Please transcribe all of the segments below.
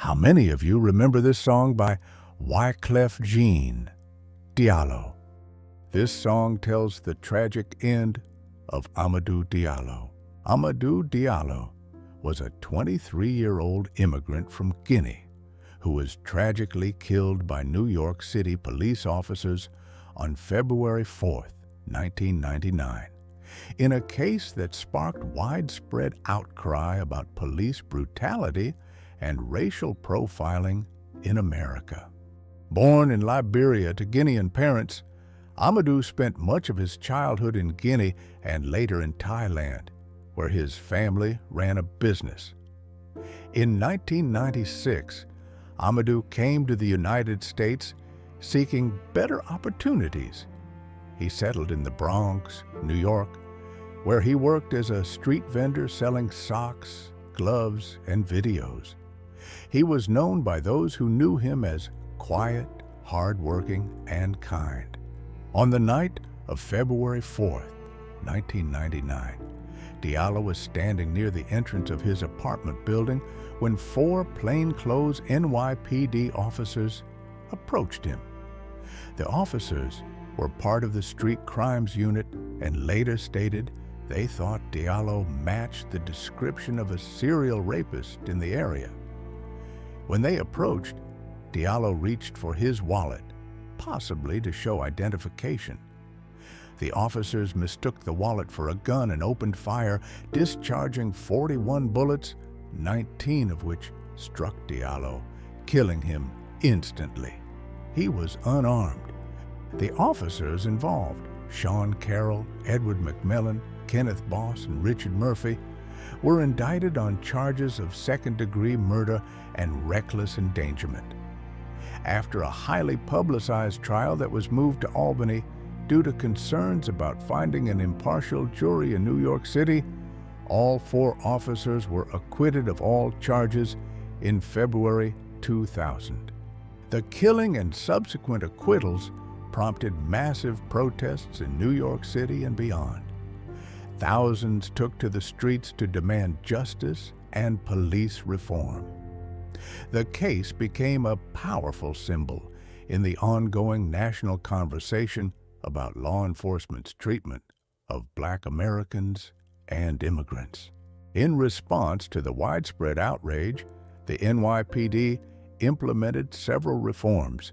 How many of you remember this song by Wyclef Jean Diallo? This song tells the tragic end of Amadou Diallo. Amadou Diallo was a 23-year-old immigrant from Guinea who was tragically killed by New York City police officers on February 4, 1999, in a case that sparked widespread outcry about police brutality and racial profiling in America. Born in Liberia to Guinean parents, Amadou spent much of his childhood in Guinea and later in Thailand, where his family ran a business. In 1996, Amadou came to the United States seeking better opportunities. He settled in the Bronx, New York, where he worked as a street vendor selling socks, gloves, and videos. He was known by those who knew him as quiet, hardworking, and kind. On the night of February 4, 1999, Diallo was standing near the entrance of his apartment building when 4 plainclothes NYPD officers approached him. The officers were part of the street crimes unit and later stated they thought Diallo matched the description of a serial rapist in the area. When they approached, Diallo reached for his wallet, possibly to show identification. The officers mistook the wallet for a gun and opened fire, discharging 41 bullets, 19 of which struck Diallo, killing him instantly. He was unarmed. The officers involved, Sean Carroll, Edward McMillan, Kenneth Boss, and Richard Murphy, were indicted on charges of second-degree murder and reckless endangerment. After a highly publicized trial that was moved to Albany due to concerns about finding an impartial jury in New York City, all 4 officers were acquitted of all charges in February 2000. The killing and subsequent acquittals prompted massive protests in New York City and beyond. Thousands took to the streets to demand justice and police reform. The case became a powerful symbol in the ongoing national conversation about law enforcement's treatment of Black Americans and immigrants. In response to the widespread outrage, the NYPD implemented several reforms,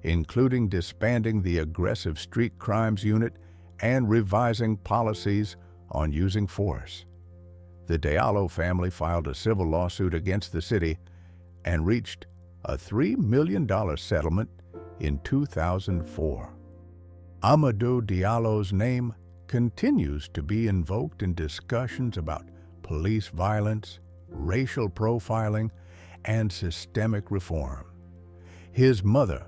including disbanding the aggressive street crimes unit and revising policies on using force. The Diallo family filed a civil lawsuit against the city and reached a $3 million settlement in 2004. Amadou Diallo's name continues to be invoked in discussions about police violence, racial profiling, and systemic reform. His mother,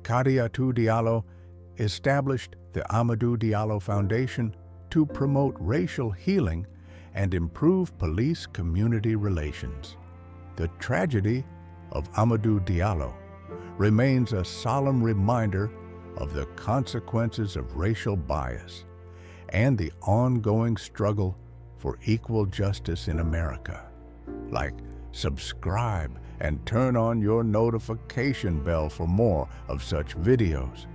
Kadiatou Diallo, established the Amadou Diallo Foundation to promote racial healing and improve police-community relations. The tragedy of Amadou Diallo remains a solemn reminder of the consequences of racial bias and the ongoing struggle for equal justice in America. Like, subscribe and turn on your notification bell for more of such videos.